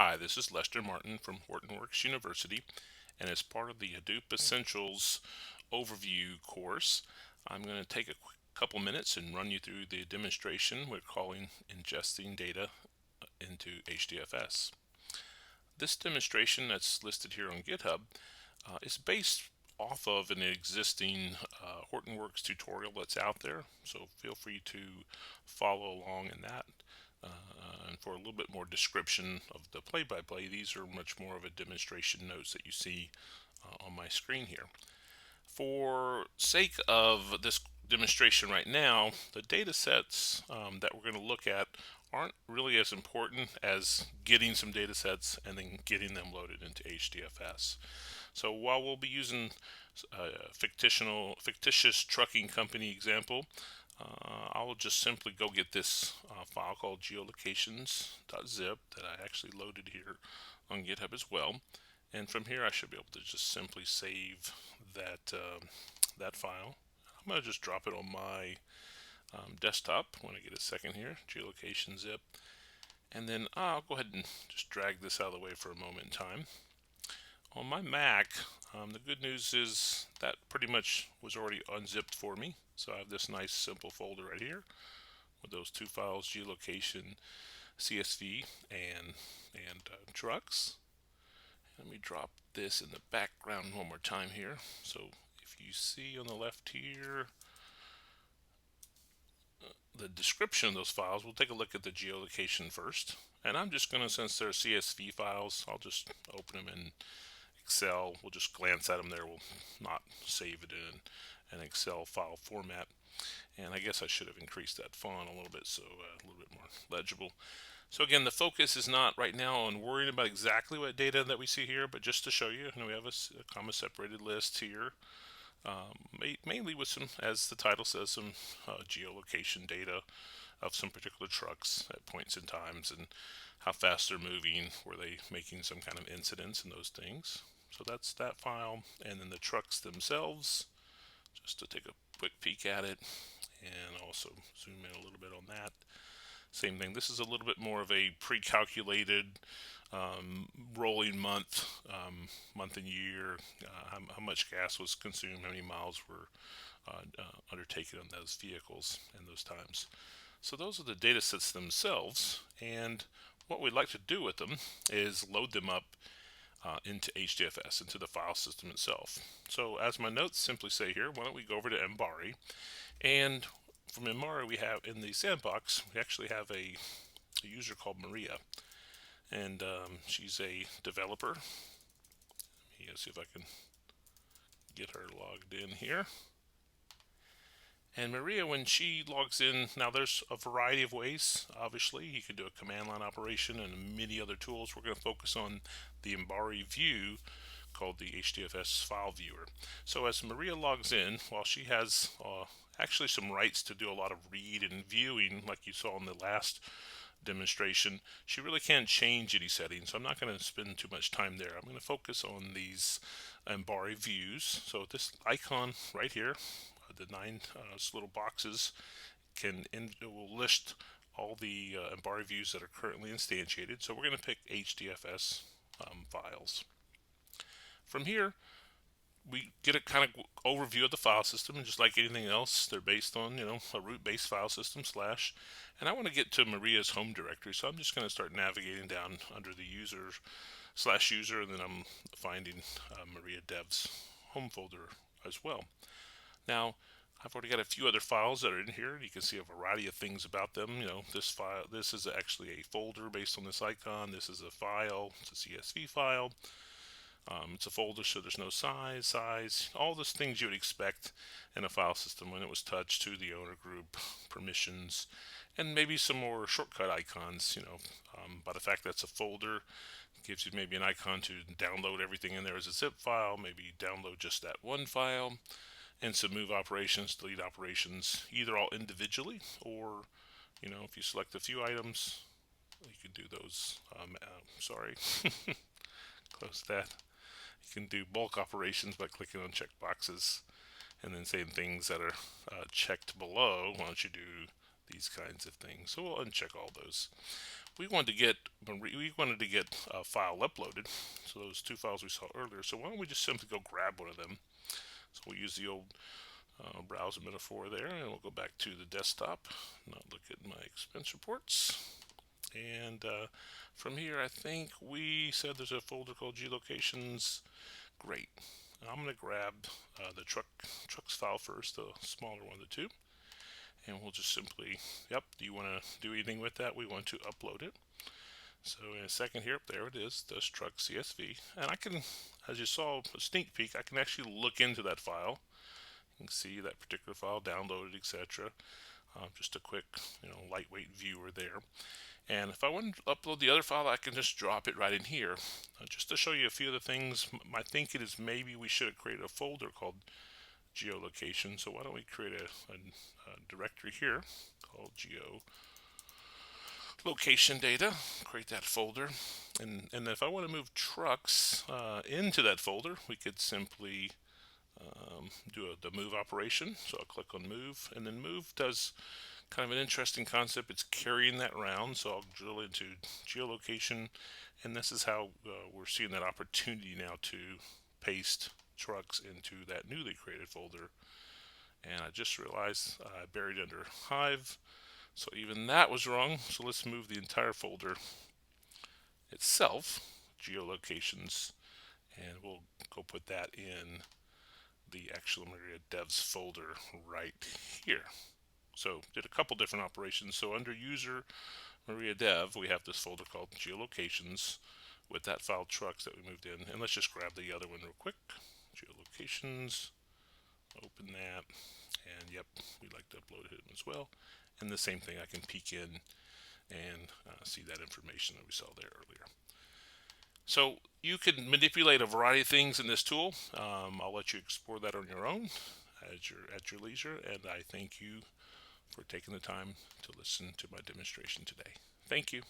Hi, this is Lester Martin from Hortonworks University, and as part of the Hadoop Essentials overview course, I'm going to take a quick couple minutes and run you through the demonstration we're calling ingesting data into HDFS. This demonstration that's listed here on GitHub is based off of an existing Hortonworks tutorial that's out there, so feel free to follow along in that. And for a little bit more description of the play-by-play, these are much more of a demonstration notes that you see on my screen here. For sake of this demonstration right now, the data sets that we're going to look at aren't really as important as getting some data sets and then getting them loaded into HDFS. So while we'll be using a fictitious trucking company example, I'll just simply go get this file called geolocations.zip that I actually loaded here on GitHub as well. And from here I should be able to just simply save that file. I'm going to just drop it on my desktop when I get a second here, geolocation zip. And then I'll go ahead and just drag this out of the way for a moment in time. On my Mac, the good news is that pretty much was already unzipped for me. So I have this nice simple folder right here with those two files, geolocation, CSV, and trucks. Let me drop this in the background one more time here. So if you see on the left here, the description of those files, we'll take a look at the geolocation first. And I'm just going to, since they're CSV files, I'll just open them in Excel. We'll just glance at them there. We'll not save it in an Excel file format. And I guess I should have increased that font a little bit so a little bit more legible. So again, the focus is not right now on worrying about exactly what data that we see here, but just to show you, we have a comma separated list here, mainly with some, as the title says, some geolocation data of some particular trucks at points in times and how fast they're moving, were they making some kind of incidents and those things. So that's that file, and then the trucks themselves, just to take a quick peek at it and also zoom in a little bit on that. Same thing, this is a little bit more of a pre-calculated rolling month, month and year, how much gas was consumed, how many miles were undertaken on those vehicles and those times. So those are the data sets themselves, and what we'd like to do with them is load them up into HDFS, into the file system itself. So as my notes simply say here, why don't we go over to Ambari, and from Ambari we have, in the sandbox, we actually have a user called Maria, and she's a developer. Let me see if I can get her logged in here. And Maria, when she logs in, now there's a variety of ways. Obviously, you can do a command line operation and many other tools. We're going to focus on the Ambari view called the HDFS file viewer. So as Maria logs in, while she has actually some rights to do a lot of read and viewing, like you saw in the last demonstration, she really can't change any settings. So I'm not going to spend too much time there. I'm going to focus on these Ambari views. So this icon right here, the nine little boxes, it will list all the Ambari views that are currently instantiated. So we're going to pick HDFS files. From here, we get a kind of overview of the file system, and just like anything else, they're based on a root-based file system slash. And I want to get to Maria's home directory, so I'm just going to start navigating down under the user slash user, and then I'm finding Maria Dev's home folder as well. Now, I've already got a few other files that are in here. You can see a variety of things about them. This file, this is actually a folder based on this icon. This is a file, it's a CSV file. It's a folder, so there's no size, all those things you would expect in a file system when it was touched to the owner group, permissions, and maybe some more shortcut icons. By the fact that it's a folder, it gives you maybe an icon to download everything in there as a zip file, maybe download just that one file, and some move operations, delete operations, either all individually or, if you select a few items, you can do those. Sorry, close that. You can do bulk operations by clicking on checkboxes and then saying things that are checked below. Why don't you do these kinds of things? So we'll uncheck all those. we wanted to get a file uploaded. So those two files we saw earlier. So why don't we just simply go grab one of them? So we'll use the old browser metaphor there, and we'll go back to the desktop. Now look at my expense reports. And from here, I think we said there's a folder called geolocations. Great. I'm going to grab the trucks file first, the smaller one of the two. And we'll just simply, yep, do you want to do anything with that? We want to upload it. So in a second here, there it is, this truck CSV. And I can, as you saw a sneak peek, I can actually look into that file. You can see that particular file downloaded, etc. Just a quick, lightweight viewer there. And if I want to upload the other file, I can just drop it right in here. Just to show you a few of the things, my thinking is maybe we should have created a folder called geolocation. So why don't we create a directory here called geolocation data, create that folder, and if I want to move trucks into that folder, we could simply do the move operation. So I'll click on move, and then move does kind of an interesting concept. It's carrying that round. So I'll drill into geolocation, and this is how we're seeing that opportunity now to paste trucks into that newly created folder. And I just realized I buried under Hive, so even that was wrong. So let's move the entire folder itself, geolocations, and we'll go put that in the actual Maria devs folder right here. So did a couple different operations. So under user Maria dev, we have this folder called geolocations with that file trucks that we moved in. And let's just grab the other one real quick. Geolocations, open that, and yep, we like to upload it as well. And the same thing, I can peek in and see that information that we saw there earlier. So you can manipulate a variety of things in this tool. I'll let you explore that on your own at your leisure, and I thank you for taking the time to listen to my demonstration today. Thank you.